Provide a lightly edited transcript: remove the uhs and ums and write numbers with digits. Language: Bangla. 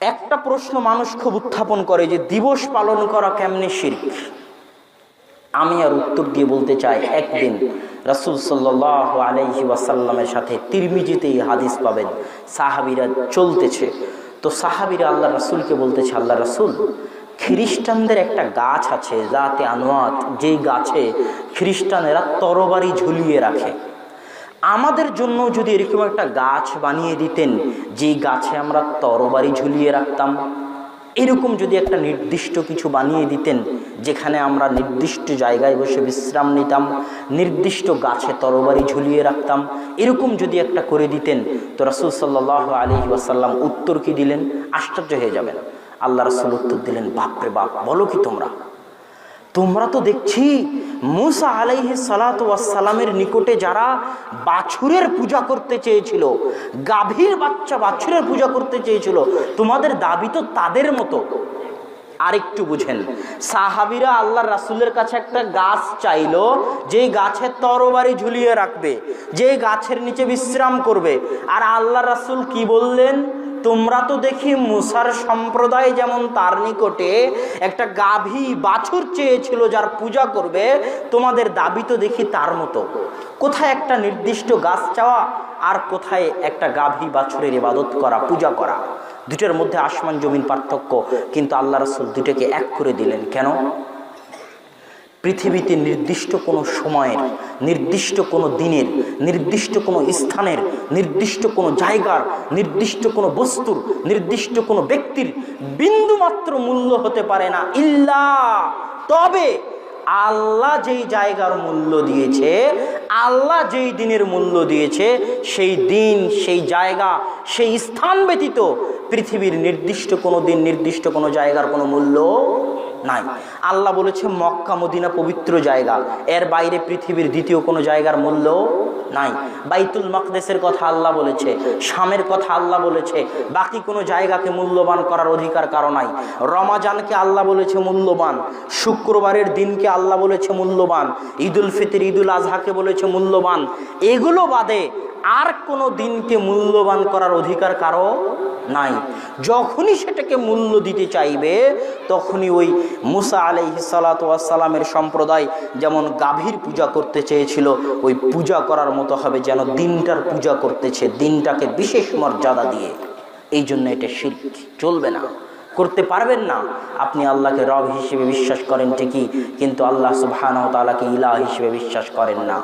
একটা প্রশ্ন মানুষ খুব উত্থাপন করে যে দিবস পালন করা কেমনে শিরক। আমি আর উত্তর দিয়ে বলতে চাই, একদিন রাসূল সাল্লাল্লাহু আলাইহি ওয়াসাল্লামের সাথে তিরমিজিতে এই হাদিস পাবেন, সাহাবীরা চলতেছে, তো সাহাবীরা আল্লাহ রাসূলকে বলতেছে, আল্লাহ রাসূল, খ্রিস্টানদের একটা গাছ আছে জাতে আনওয়াত, যেই গাছে খ্রিস্টানেরা তরবারি ঝুলিয়ে রাখে, আমাদের জন্য যদি এরকম একটা গাছ বানিয়ে দিতেন যে গাছে আমরা তরবারি ঝুলিয়ে রাখতাম, এরকম যদি একটা নির্দিষ্ট কিছু বানিয়ে দিতেন যেখানে আমরা নির্দিষ্ট জায়গায় বসে বিশ্রাম নিতাম, নির্দিষ্ট গাছে তরবারি ঝুলিয়ে রাখতাম, এরকম যদি একটা করে দিতেন, তো রাসূল সাল্লাল্লাহু আলাইহি ওয়াসাল্লাম উত্তর কি দিলেন? আশ্চর্য হয়ে যাবেন। আল্লাহ রাসূল উত্তর দিলেন, বাপরে বাপ, বলো কি তোমরা তো দেখছি মুসা আলাইহিস সালাতু ওয়াস সালামের নিকটে যারা বাছুরের পূজা করতে চেয়েছিল, গাভীর বাচ্চা বাছুরের পূজা করতে চেয়েছিল, তোমাদের দাবি তো তাদের মতো। আরেকটু বুঝেন, সাহাবীরা আল্লাহর রাসূলের কাছে একটা গাছ চাইলো, যে গাছের তরবারি ঝুলিয়ে রাখবে, যে গাছের নিচে বিশ্রাম করবে, আর আল্লাহর রাসূল কি বললেন? তোমরা তো দেখি মুসার সম্প্রদায় যেমন তার নিকটে একটা গাভী বাছুর চেয়েছিল যার পূজা করবে, তোমাদের দাবি তো দেখি তার মতো। কোথায় একটা নির্দিষ্ট গাছ চাওয়া আর কোথায় একটা গাভী বাছুরের ইবাদত করা, পূজা করা, দুটোর মধ্যে আসমান জমিন পার্থক্য। কিন্তু আল্লাহ রাসূল দুটোকে এক করে দিলেন। কেন? পৃথিবীতে নির্দিষ্ট কোনো সময়ের, নির্দিষ্ট কোনো দিনের, নির্দিষ্ট কোনো স্থানের, নির্দিষ্ট কোনো জায়গার, নির্দিষ্ট কোনো বস্তুর, নির্দিষ্ট কোনো ব্যক্তির বিন্দুমাত্র মূল্য হতে পারে না, ইল্লা তবে আল্লাহ যেই জায়গার মূল্য দিয়েছে, আল্লাহ যেই দিনের মূল্য দিয়েছে, সেই দিন, সেই জায়গা, সেই স্থান ব্যতীত পৃথিবীর নির্দিষ্ট কোনো দিন, নির্দিষ্ট কোনো জায়গার কোনো মূল্য নাই। আল্লাহ বলেছে মক্কা মদিনা পবিত্র জায়গা, এর বাইরে পৃথিবীর দ্বিতীয় কোনো জায়গার মূল্য নাই। বাইতুল মাকদেসের কথা আল্লাহ বলেছে, শামের কথা আল্লাহ বলেছে, বাকি কোনো জায়গাকে মূল্যবান করার অধিকার কারো নাই। রমাজানকে আল্লাহ বলেছে মূল্যবান, শুক্রবারের দিনকে আল্লাহ বলেছে মূল্যবান, ঈদুল ফিতর ঈদুল আজহাকে বলেছে মূল্যবান। এগুলো বাদে আর কোনো দিনকে মূল্যবান করার অধিকার কারো নাই। যখনই সেটাকে মূল্য দিতে চাইবে, তখনই ওই মুসা আলাইহিস সালাতু ওয়াস সালামের সম্প্রদায় যেমন গাভীর পূজা করতে চেয়েছিল, ওই পূজা করার মতো হবে, যেন দিনটার পূজা করতেছে, দিনটাকে বিশেষ মর্যাদা দিয়ে। এই জন্য এটা শিরক, চলবে না, করতে পারবেন না। আপনি আল্লাহকে রব হিসেবে বিশ্বাস করেন ঠিকই, কিন্তু আল্লাহ সুবহানাহু ওয়া তাআলাকে ইলাহ হিসেবে বিশ্বাস করেন না।